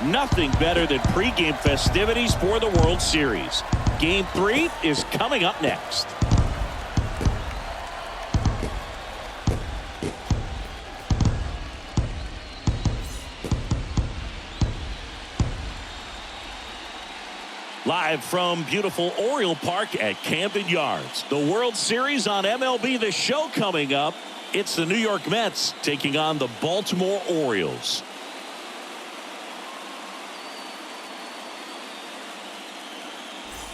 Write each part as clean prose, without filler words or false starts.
Nothing better than pregame festivities for the World Series. Game 3 is coming up next. Live from beautiful Oriole Park at Camden Yards. The World Series on MLB The Show coming up. It's the New York Mets taking on the Baltimore Orioles.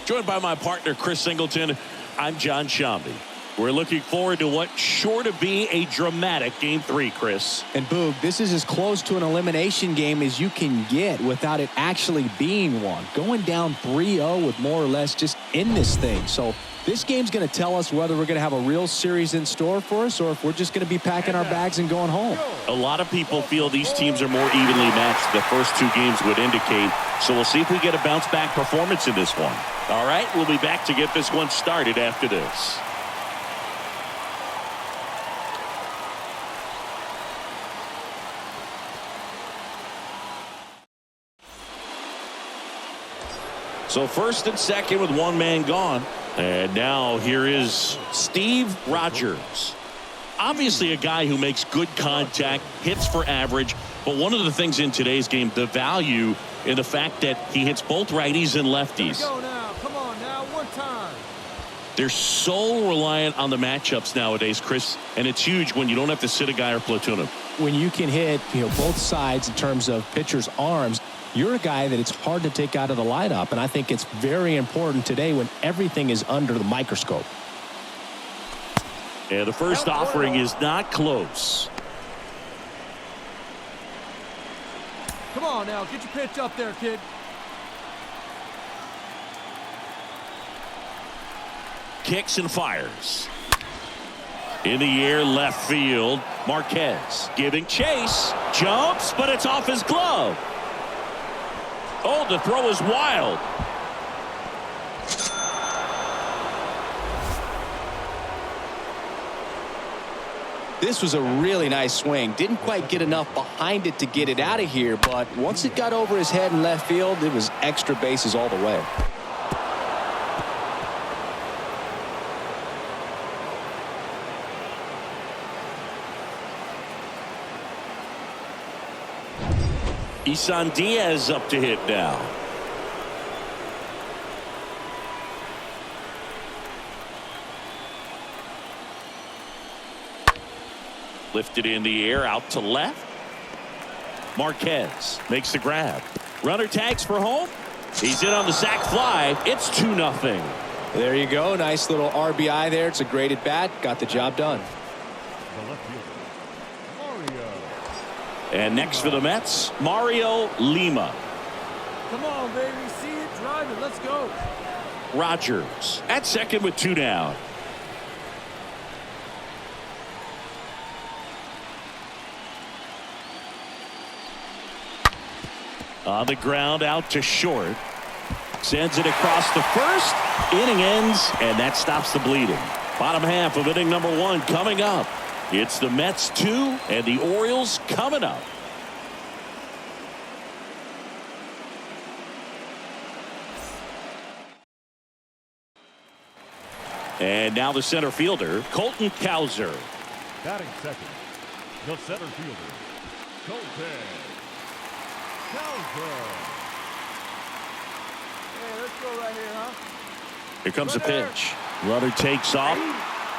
Joined by my partner, Chris Singleton, I'm John Shambi. We're looking forward to what's sure to be a dramatic Game 3, Chris. And Boog, this is as close to an elimination game as you can get without it actually being one. Going down 3-0 with more or less just in this thing. So this game's going to tell us whether we're going to have a real series in store for us or if we're just going to be packing our bags and going home. A lot of people feel these teams are more evenly matched. The first two games would indicate. So we'll see if we get a bounce-back performance in this one. All right, we'll be back to get this one started after this. So first and second with one man gone. And now here is Steve Rogers. Obviously a guy who makes good contact, hits for average. But one of the things in today's game, the value in the fact that he hits both righties and lefties. Go now. Come on now. One time. They're so reliant on the matchups nowadays, Chris. And it's huge when you don't have to sit a guy or platoon him. When you can hit both sides in terms of pitchers' arms, you're a guy that it's hard to take out of the lineup, and I think it's very important today when everything is under the microscope. And the first offering is not close. Come on now, get your pitch up there, kid. Kicks and fires. In the air, left field. Marquez giving chase. Jumps, but it's off his glove. Oh, the throw is wild. This was a really nice swing. Didn't quite get enough behind it to get it out of here, but once it got over his head in left field, it was extra bases all the way. Isan Diaz up to hit now. Lifted in the air out to left. Marquez makes the grab. Runner tags for home. He's in on the sac fly. It's 2-0. There you go. Nice little RBI there. It's a great at bat. Got the job done. And next for the Mets, Mario Lima. Come on, baby. See it, drive it. Let's go. Rogers at second with 2 down. On the ground out to short. Sends it across the first. Inning ends, and that stops the bleeding. Bottom half of inning number 1 coming up. It's the Mets 2 and the Orioles coming up. And now the center fielder, Colton Cowser. Batting second, the center fielder, Colton Cowser. Hey, let's go right here, huh? Here comes the pitch. Runner takes off.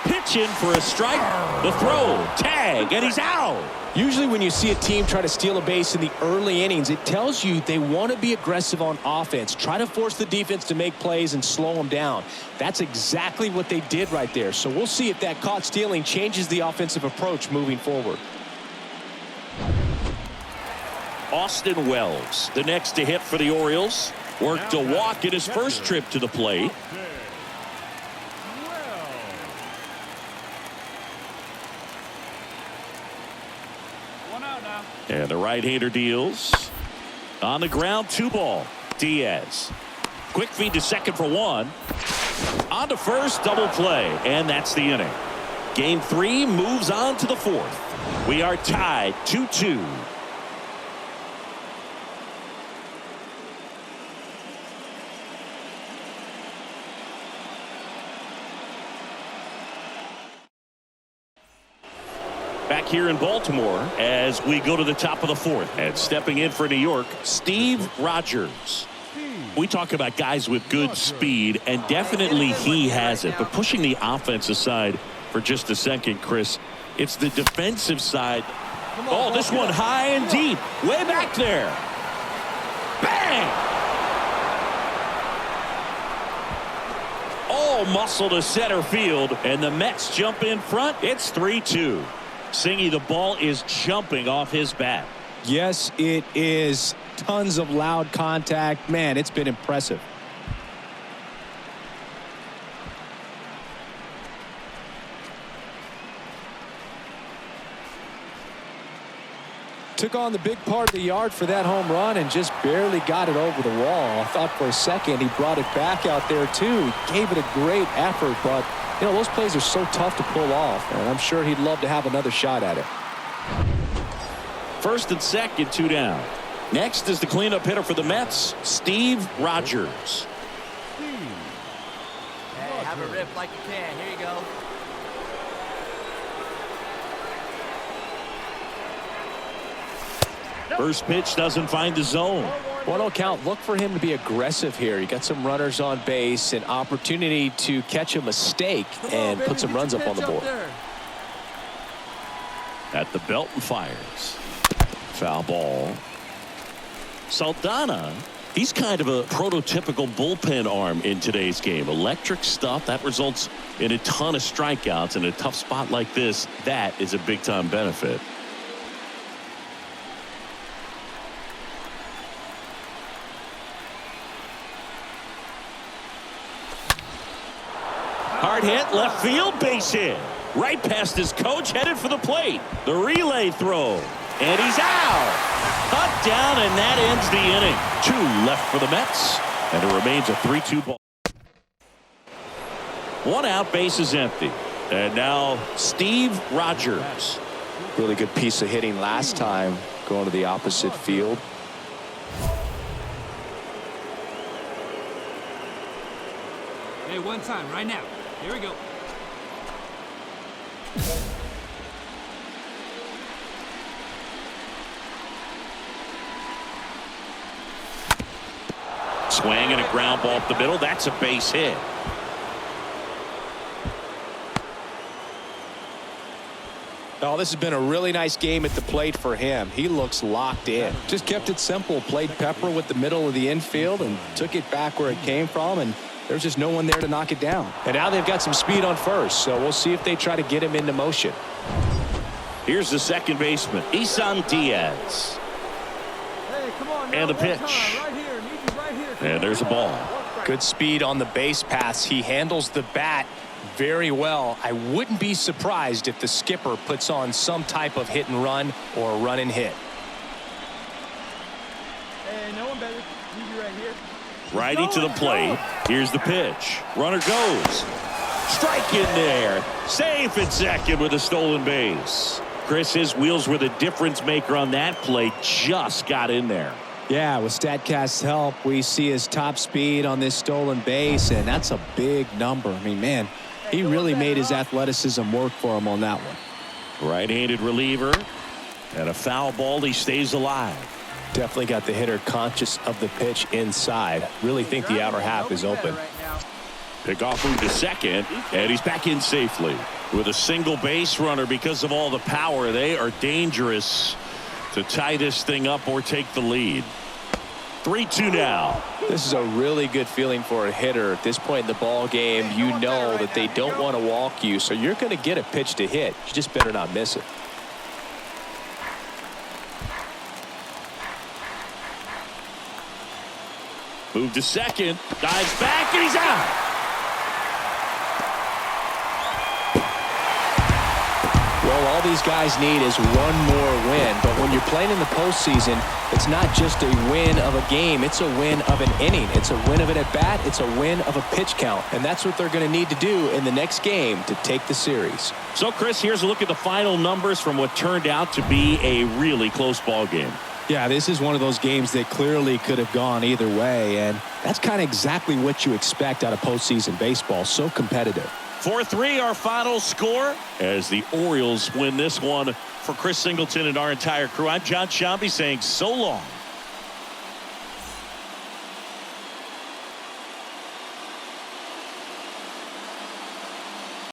Pitch in for a strike. The throw, tag, and he's out. Usually when you see a team try to steal a base in the early innings, it tells you they want to be aggressive on offense. Try to force the defense to make plays and slow them down. That's exactly what they did right there. So we'll see if that caught stealing changes the offensive approach moving forward. Austin Wells, the next to hit for the Orioles. Worked a walk in his first trip to the plate. And the right-hander deals. On the ground, 2 ball. Diaz. Quick feed to second for 1. On to first, double play. And that's the inning. Game 3 moves on to the 4th. We are tied 2-2. back here in Baltimore as we go to the top of the fourth. And stepping in for New York, Steve Rogers. We talk about guys with good speed, and definitely he has it. But pushing the offense aside for just a second, Chris, it's the defensive side. Oh, this one high and deep, way back there. Bang! All muscle to center field, and the Mets jump in front. It's 3-2. Singy, the ball is jumping off his bat. Yes, it is. Tons of loud contact. Man, it's been impressive. Took on the big part of the yard for that home run and just barely got it over the wall. I thought for a second he brought it back out there too. He gave it a great effort, but you know, those plays are so tough to pull off, and I'm sure he'd love to have another shot at it. First and second, 2 down. Next is the cleanup hitter for the Mets, Steve Rogers. Hey, have a rip like you can. Here you go. First pitch doesn't find the zone. 1-0 count. Look for him to be aggressive here. You got some runners on base, an opportunity to catch a mistake and put some runs up on the board. At the belt and fires. Foul ball. Saldana, he's kind of a prototypical bullpen arm in today's game. Electric stuff that results in a ton of strikeouts. In a tough spot like this, that is a big-time benefit. Hard hit, left field, base hit. Right past his coach, headed for the plate. The relay throw, and he's out. Cut down, and that ends the inning. 2 left for the Mets, and it remains a 3-2 ball. 1 out, base is empty. And now Steve Rogers. Really good piece of hitting last time, going to the opposite field. Hey, one time, right now. Here we go. Swing and a ground ball up the middle. That's a base hit. Oh, this has been a really nice game at the plate for him. He looks locked in. Just kept it simple. Played pepper with the middle of the infield and took it back where it came from, and there's just no one there to knock it down. And now they've got some speed on first, so we'll see if they try to get him into motion. Here's the second baseman, Isan Diaz. Hey, come on now. And the One pitch. time, right here. Need you right here. And there's a ball. Good speed on the base pass. He handles the bat very well. I wouldn't be surprised if the skipper puts on some type of hit and run or a run and hit. Hey, no one better. Need you right here. Righty to the plate. Here's the pitch. Runner goes. Strike in there. Safe at second with a stolen base. Chris, his wheels were the difference maker on that play. Just got in there. Yeah, with StatCast's help, we see his top speed on this stolen base, and that's a big number. I mean, man, he really made his athleticism work for him on that one. Right-handed reliever. And a foul ball. He stays alive. Definitely got the hitter conscious of the pitch inside. Really think the outer half is open. Pickoff move to second, and he's back in safely. With a single base runner because of all the power, they are dangerous to tie this thing up or take the lead. 3-2 now. This is a really good feeling for a hitter. At this point in the ball game, you know that they don't want to walk you, so you're going to get a pitch to hit. You just better not miss it. Move to second, dives back, and he's out. Well, all these guys need is one more win, but when you're playing in the postseason, it's not just a win of a game, it's a win of an inning. It's a win of an at-bat, it's a win of a pitch count, and that's what they're going to need to do in the next game to take the series. So, Chris, here's a look at the final numbers from what turned out to be a really close ball game. Yeah, this is one of those games that clearly could have gone either way, and that's kind of exactly what you expect out of postseason baseball. So competitive. 4-3 our final score as the Orioles win this one. For Chris Singleton and our entire crew, I'm John Shambi saying so long.